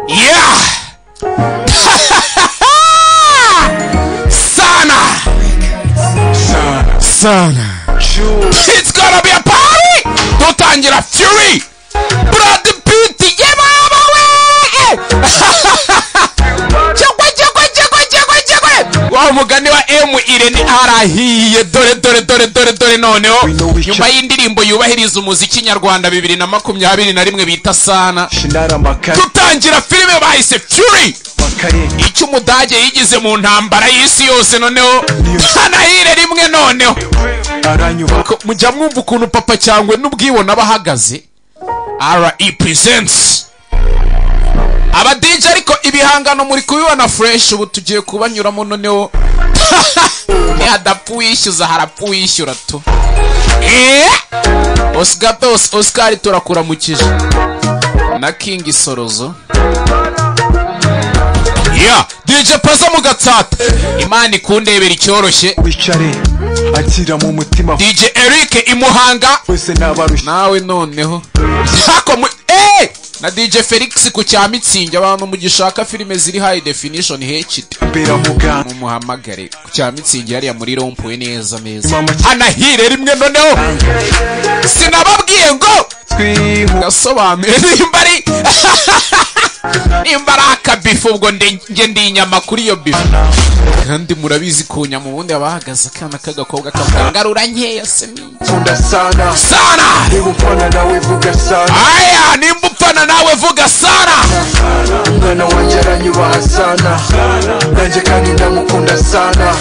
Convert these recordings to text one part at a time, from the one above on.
Yeah. Sana. It's gonna be a party. Tutangira Fury. Brad Pitt. Yeah, mama we. Chakwe. Wa mugani wa Irene arahiye dore noneho nyuma y'indirimbo yubahiriza umuziki nyarwanda 2021 bita Sana. Tutangira filime bahise Fury. Icyo umudage yigize mu ntambara y'isi yose noneho anahire rimwe noneho mujya mwumva ukuntu papa cyangwe n'ubwibona bahagaze. RE presents aba DJ ariko ibihangano muri kubibona fresh ubu tugiye kubanyuramo noneho ni adapwishyuza harapwishyura tu Oscar turakuramukije na King Sorozo. Yeah, DJ Paza mu gatsata Imana ikundebera icyoroshye wicare akira mu mutima DJ Eric Imuhanga nawe noneho na DJ Felix ku cyamitsingi abantu mugishaka filime ziri high definition HD mu muhamagare ku cyamitsingi yari muri rompuwe neza anahire rimwe noneho sinababwiye ngo gasobanuye nimbari imbaraka bifu ubwo nge ndi inyama kuri iyo bifu kandi murabizi ko nyama ubundi abahagaze akana k'agakobwa kavugarura nkeya se nkunda Sana nimbupfana nawe vuga Sana aya nimbupfana nawe vuga Sana umwana wanjye aranyubaha Sana nanjye kandi ndamukunda Sana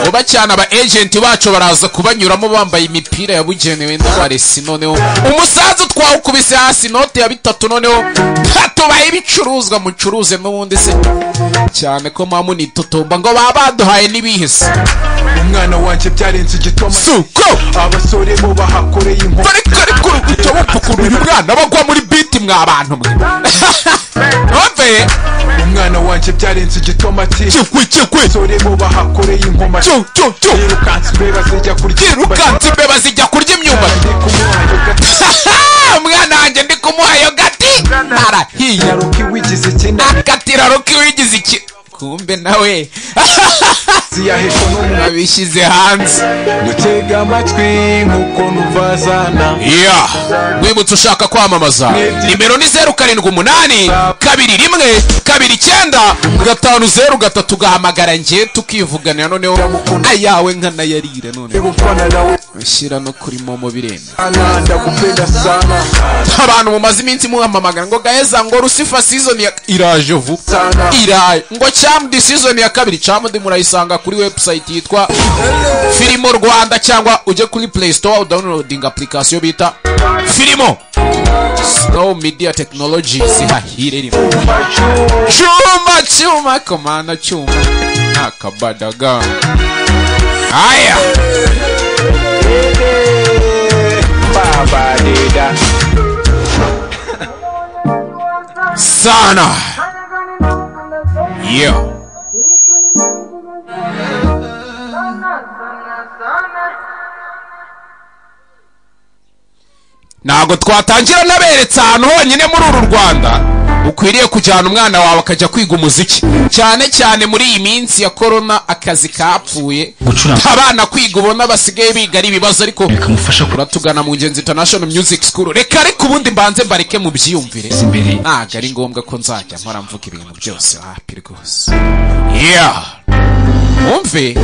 uba cyane aba agent bacu baraza kubanyuramo bambaye imipira yabugenewe n'abaresi noneho umusaza twawukubise hasi note ya 3 noneho tubaye ibicuruzwa mucuruze n'ubundi se cyane ko mamu nitotomba ngo babaduhaye nibihese umwana wanjye byarenze igitoma suko abasore bo bahakoreye inko ariko utobupukuru uyu mwana bagwa muri beat mwa abantu mwe ove umwana wanjye byarenze igitomati cyekwe abasore bo bahakoreye inkoma irukansi imbeba zijya kurya imyumbati umwana wanjye ndi kumuha yo gati arahiye Roki wigize ikina akatira Roki wigize iki kumbe nawe ziyaheko abishyize hanze gutega amatwi nkuko nuva Sana yeah wibutse ushaka kwamamaza nimero ni 0788 21 29 503 gahamagara nge tukivuganira noneho ayawe nkana yarire noneho ushyira no kuri momo bireme ndagupenda Sana abantu mumaze iminsi muhamamagara ngo gaheza ngo Lucifer season ya iraje vu iraje ngo Chamd season ya 2 Chamd murayisanga kuri website yitwa Filimo Rwanda cyangwa uje kuri Play Store downloading application bita Filimo Snow Media Technology zihahire rimwe chuma komana chuma akabadaga aya baba dida Sana yeah ntago twatangira naberetse ahantu honyine muri uru Rwanda ukwiriye kujyana umwana wawe akajya kwiga umuziki cyane muri iyi minsi ya corona akazi kapfuye abana kwiga ubona basigaye biga ari ibibazo ariko bikamufasha kuratugana mu Ngenzi International Music School reka ubundi mbanze mbareke mu byiyumvire ntago ari ngombwa ko nzajya mpora mvuga ibintu byose happy rwose yeah umve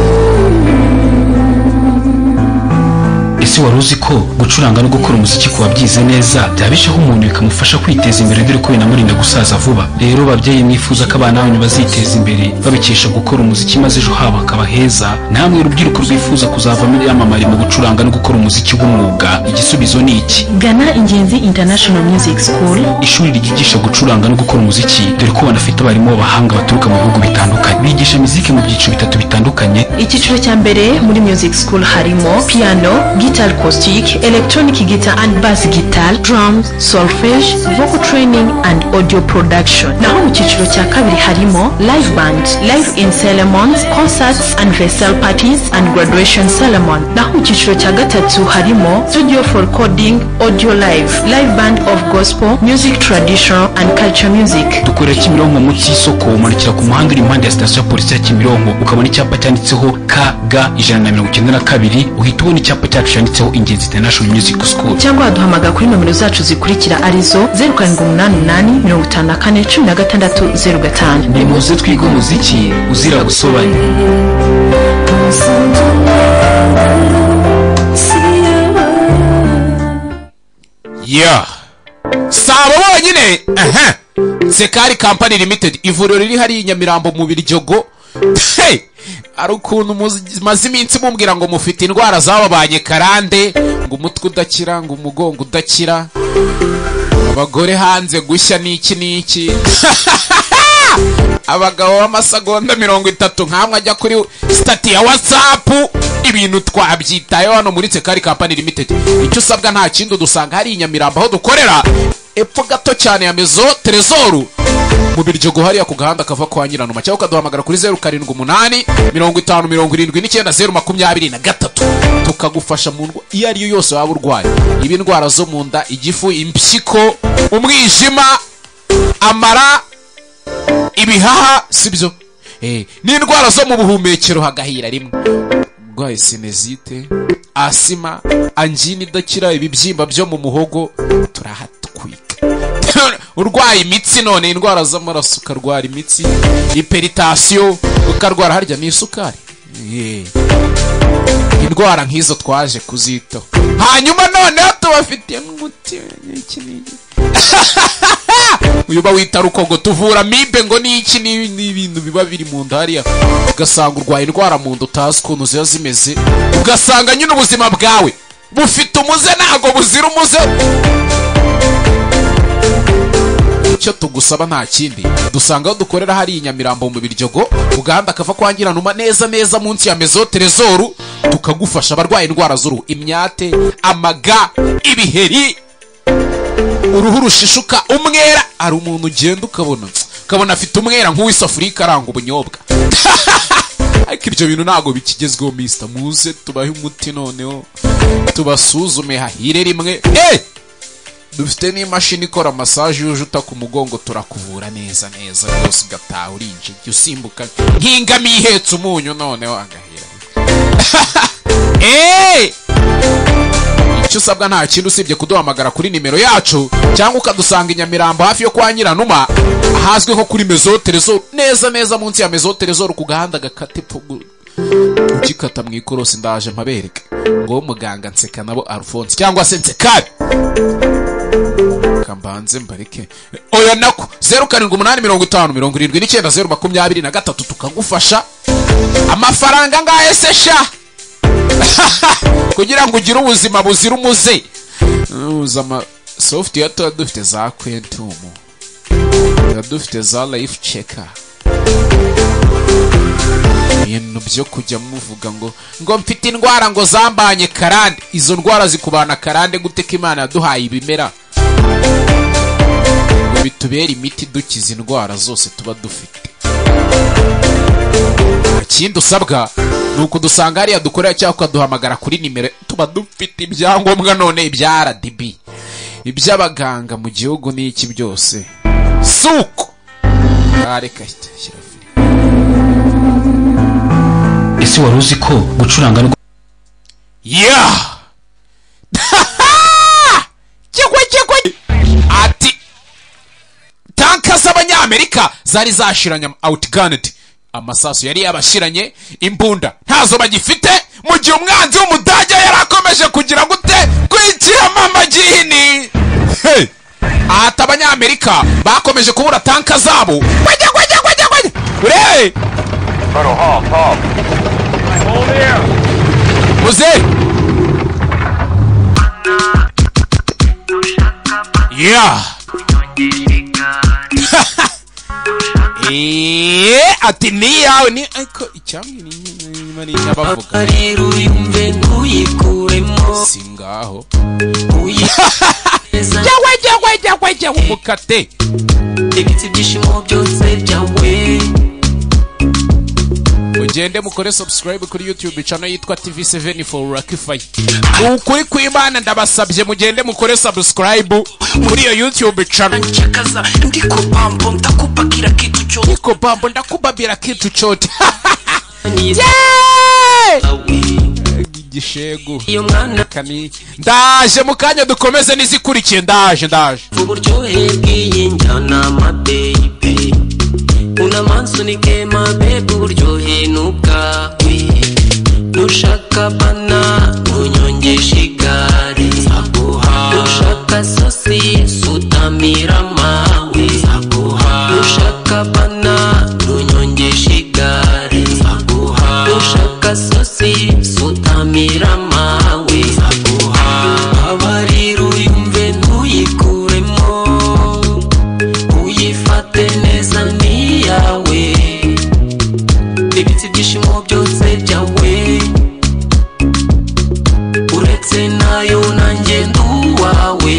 ese wari uzi ko gucuranga no gukora umuziki kuba byize neza byabishaho umuntu bikamufasha kwiteza imbere dore ko binamurinda gusaza vuba rero babyeyi mwifuza ko abana banyu baziteza imbere babikesha gukora umuziki maze ejo habo akaba heza namwe urubyiruko rwifuza kuzavamo yamamare mu gucuranga no gukora umuziki w'umwuga igisubizo ni iki gana Ingenzi International Music School ishuri ryigisha gucuranga no gukora umuziki dore ko banafite abarimu b'abahanga baturuka mu bihugu bitandukanye bigisha muziki mu byiciro bitatu bitandukanye icyiciro cya mbere muri Music School harimo piano, guitar guitar acoustic, electronic guitar and bass guitar, drums, solfege, vocal training and audio production. Naho mu cyiciro cya kabiri harimo live band, live in ceremonies, concerts, anniversary parties and graduation ceremony. Naho mu cyiciro cya gatatu harimo studio for recording, audio live, live band of gospel, music traditional and culture music. Dukorera Kimironko mu cy'isoko, umanukira ku muhanda uri impande ya station ya polisi ya Kimironko, ukabona icyapa cyanditseho KG 192, uhita ubona icyapa cyacu cyanditseho Ingenzi International Music School. Cyangwa duhamagara kuri nomero zacu zikurikira arizo 0788 Nimuze twiga umuziki uzira gusobanya. Yeah. Sabo bonyine. Sekari Company Limited, ivuriro riri hari Nyamirambo mu Biryogo. Hey! Ari ukuntu maze iminsi mumbwira ngo mufite indwara zababanye karande, ngo umutwe udakira, ngo umugongo udakira, abagore hanze gushya niki abagabo b'amasegonda 30 nkamwe ajya kuri stati ya WhatsApp. Ibintu twabyitayo hano muri Sekari Company Limited. Icyo usabwa nta kindi, dusanga hari Nyamirambo aho dukorera epfo gato cyane ya Mezo Trezoru mu Biryogo hariya ku gahanda kava kwa Nyiranuma, cyangwa ukaduhamagara kuri 0788 5079 tukagufasha mu ndwara iyo ari yo yose waba urwaye. Ibi ndwara zo mu nda, igifu, impyiko, umwijima, amara, ibihaha, sibyo n'indwara zo mu buhumekero hagahira rimwe, urwaye sinezite, asima, angina idakira, ibibyimba byo mu muhogo turahatwika. Urwaye imitsi, none indwara z'amaraso, ukarwara imitsi, hypertension, ukarwara harya n'isukari, indwara nk'izo twaje kuzitaho. Hanyuma none tubafitiye n'umuti uyu bawita rukogo, tuvura amibe ngo n'iki n'ibintu biba biri mu nda hariya, ugasanga urwaye indwara mu nda utazi ukuntu ziba zimeze, ugasanga nyine ubuzima bwawe bufite umuze ntago buzira umuze. Icyo tugusaba nta kindi, dusanga aho dukorera hari Nyamirambo mu Biryogo, ugahanda kava kwa Nyiranuma neza munsi ya Mezo Trezoru, tukagufasha abarwaye indwara z'uruhu, imyate, amaga, ibiheri, uruhu rushishuka, umwera. Ari umuntu ugenda ukabona afite umwera nk'uw'isafuriya ikaranga ubunyobwa. Ariko ibyo bintu ntago bikigezweho Mr. Muze tubahe umuti noneho tubasuzume hahire rimwe. Dufite n'imashini ikora massage yuje uta ku mugongo, turakuvura neza rwose ugataha urinje usimbuka nk'ingami ihetse umunyu noneho agahera. Icyo usabwa nta kintu usibye kuduhamagara kuri nimero yacu, cyangwa ukadusanga i Nyamirambo hafi yo kwa Nyiranuma ahazwi nko kuri Mezo Trezoru, neza munsi ya Mezo Trezoru ku gahanda gakate ukikata mu ikorosi. Ndaje mpabereke ngo muganga Nseka nabo Alphonse cyangwa se Nsekari kambanze mbareke. Oya nako 0788 tukagufasha. Amafaranga ngahe se sha kugira ngo ugire ubuzima buzira umuze. Uzama software tuba dufite za Quantum, tuba dufite za Life Checker, ibintu byo kujya muvuga ngo mfite indwara ngo zambanye karande. Izo ndwara zikubana karande gute ko Imana yaduhaye ibimera bitubera imiti dukiza indwara zose tuba dufite. Ikindi usabwa nuko dusanga hariya dukorera cyangwa ukaduhamagara kuri nimero, tuba dufite ibyangombwa none ibya RDB, iby'abaganga mu gihugu n'iki byose suko. Reka ese wari uzi ko gucuranga no ati tanka z'Abanyamerika zari zashiranye outgunned, amasasu yari yabashiranye, imbunda ntazo bagifite, mu gihe umwanzi w'Umudage yarakomeje kugira gute kwikiramo amagini. Ati Abanyamerika bakomeje kubura tanka zabo. Ure muze ati ni yawe ni ariko icyamwe n'inya bavuga rero yumve ntuyikuremo singaho yawe umukate ibitsi byishimo byose byawe ugende mukore subscribe kuri YouTube channel yitwa TV7 for Rakify ukuri kw'Imana ndabasabye mugende mukore subscribe muri iyo YouTube channel nchakaza ndiko pambo ndakubabira kitu chote igishegu kani ndaje mukanya dukomeze nizikurikiye ndaje uburyohe bw'injyana ma baby una mansunike ma baby uburyohe n'ubwawe nushaka bana unyongesha igare nushaka sosi sutamira mawe nushaka bana unyongesha igare nushaka sosi sutamira mawe abariro yumve ntuyikuremo uyifate neza niyawe ibitsi byishimo byose byawe uretse nayo nanjye nduwawe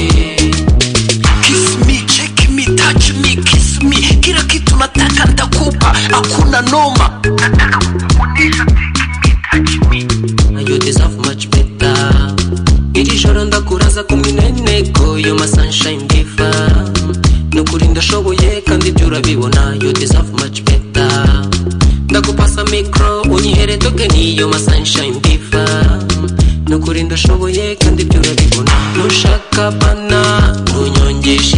kiss me check me touch me kiss me kila kitu nataka ndakupa hakuna noma nataka kukuonesha take me touch me you deserve much better iri joro ndakuraza ku mineneko yo ma sunshine diva nukuri ndashoboye kandi ibyo urabibona you deserve much better ndakupasa micro unyihere tokeni yo ma sunshine diva nukuri ndashoboye kandi ibyo urabibona nushaka bana unyongesha